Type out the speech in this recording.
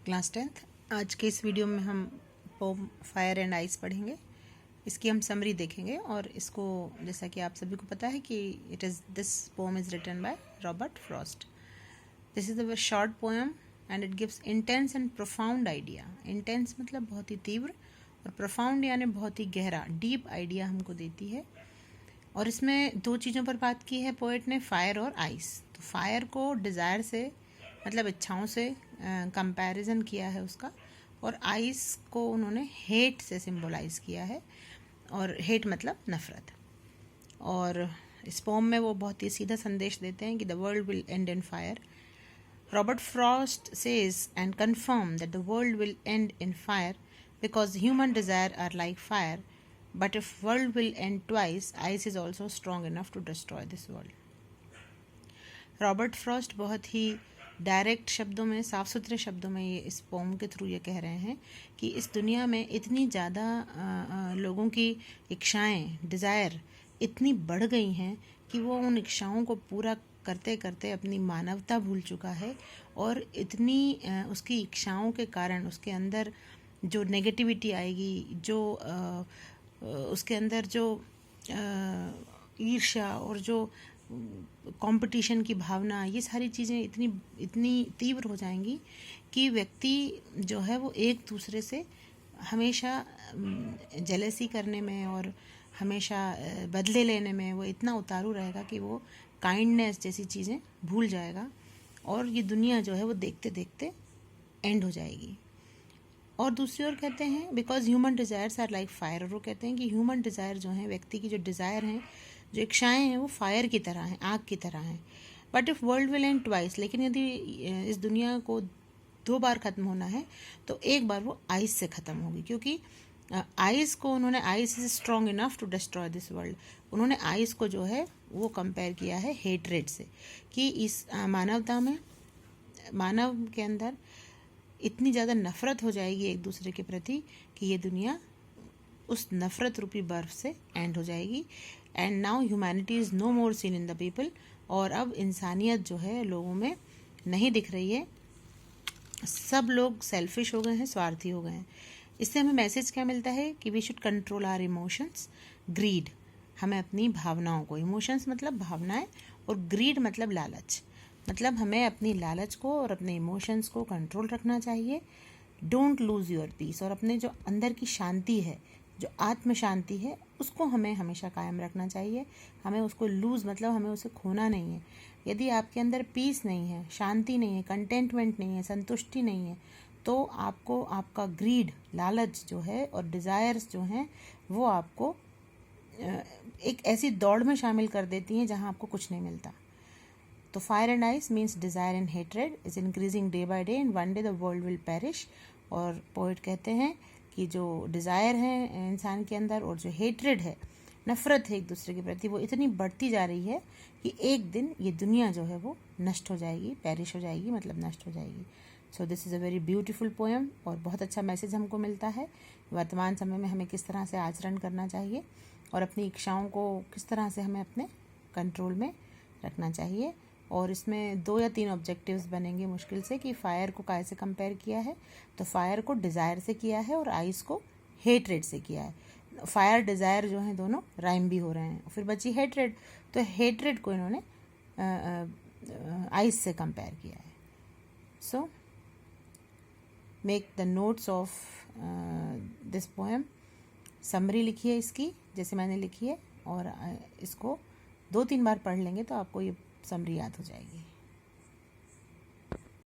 Class 10th। आज के इस वीडियो में हम पोम फायर एंड आइस पढ़ेंगे। इसकी हम समरी देखेंगे और इसको, जैसा कि आप सभी को पता है कि this poem is written by Robert Frost. This is a short poem and it gives intense and profound idea. Intense मतलब बहुत ही तीव्र और प्रोफाउंड यानी बहुत ही गहरा, डीप आइडिया हमको देती है। और इसमें दो चीज़ों पर बात की है पोएट ने, फायर और आइस। तो फायर को डिज़ायर से मतलब इच्छाओं से कंपैरिजन किया है उसका, और आइस को उन्होंने हेट से सिंबलाइज किया है, और हेट मतलब नफ़रत। और इस पोम में वो बहुत ही सीधा संदेश देते हैं कि the world will and in fire. Robert Frost says and confirm that the world will end in fire because human desire are like fire, but if world will end twice, ice is also strong enough to destroy this world. Robert Frost बहुत ही direct शब्दों में, साफ सुथरे शब्दों में ये इस pome के थ्रू ये कह रहे हैं कि इस दुनिया में इतनी ज़्यादा लोगों की इच्छाएं, डिज़ायर इतनी बढ़ गई हैं कि वो उन इच्छाओं को पूरा करते करते अपनी मानवता भूल चुका है। और इतनी उसकी इच्छाओं के कारण उसके अंदर जो नेगेटिविटी आएगी, जो उसके अंदर जो ईर्ष्या और जो कंपटीशन की भावना, ये सारी चीज़ें इतनी इतनी तीव्र हो जाएंगी कि व्यक्ति जो है वो एक दूसरे से हमेशा जेलसी करने में और हमेशा बदले लेने में वो इतना उतारू रहेगा कि वो काइंडनेस जैसी चीज़ें भूल जाएगा, और ये दुनिया जो है वो देखते देखते एंड हो जाएगी। और दूसरी ओर कहते हैं because human desires are like fire, और वो कहते हैं कि ह्यूमन डिज़ायर जो हैं, व्यक्ति की जो डिज़ायर हैं, जो इच्छाएं हैं, वो फायर की तरह हैं, आग की तरह हैं। But if world will and twice, लेकिन यदि इस दुनिया को दो बार ख़त्म होना है तो एक बार वो आइस से ख़त्म होगी, क्योंकि आइस को उन्होंने, ice is strong enough to destroy this world, उन्होंने आइस को जो है वो कंपेयर किया है हेटरेट से, कि इस मानवता में, मानव के अंदर इतनी ज़्यादा नफ़रत हो जाएगी एक दूसरे के प्रति कि ये दुनिया उस नफ़रत रूपी बर्फ से एंड हो जाएगी। And now humanity is no more seen in the people, और अब इंसानियत जो है लोगों में नहीं दिख रही है, सब लोग सेल्फिश हो गए हैं, स्वार्थी हो गए हैं। इससे हमें मैसेज क्या मिलता है कि we should control our emotions, greed, हमें अपनी भावनाओं को, इमोशंस मतलब भावनाएं, और ग्रीड मतलब लालच, मतलब हमें अपनी लालच को और अपने इमोशंस को कंट्रोल रखना चाहिए। डोंट लूज़ योर पीस, और अपने जो अंदर की शांति है, जो आत्म शांति है, उसको हमें हमेशा कायम रखना चाहिए। हमें उसको लूज़ मतलब हमें उसे खोना नहीं है। यदि आपके अंदर पीस नहीं है, शांति नहीं है, कंटेंटमेंट नहीं है, संतुष्टि नहीं है, तो आपको आपका ग्रीड, लालच जो है, और डिज़ायर्स जो हैं, वो आपको एक ऐसी दौड़ में शामिल कर देती हैं जहां आपको कुछ नहीं मिलता। तो fire and ice means desire and hatred is increasing day by day and one day the world will perish. और पोइट कहते हैं कि जो डिज़ायर है इंसान के अंदर और जो हेट्रेड है, नफ़रत है एक दूसरे के प्रति, वो इतनी बढ़ती जा रही है कि एक दिन ये दुनिया जो है वो नष्ट हो जाएगी, पेरिश हो जाएगी, मतलब नष्ट हो जाएगी। So this is a very beautiful poem, और बहुत अच्छा मैसेज हमको मिलता है वर्तमान समय में हमें किस तरह से आचरण करना चाहिए और अपनी इच्छाओं को किस तरह से हमें अपने कंट्रोल में रखना चाहिए। और इसमें 2 या 3 ऑब्जेक्टिव्स बनेंगे मुश्किल से, कि फायर को काय से कंपेयर किया है, तो फायर को डिज़ायर से किया है और आइस को हेटरेड से किया है। फायर डिज़ायर जो हैं दोनों राइम भी हो रहे हैं। फिर बची हेटरेड, तो हेटरेड को इन्होंने आइस से कंपेयर किया है। So make the notes of this poem, summary लिखिए इसकी जैसे मैंने लिखी है, और इसको 2-3 बार पढ़ लेंगे तो आपको ये समरी याद हो जाएगी।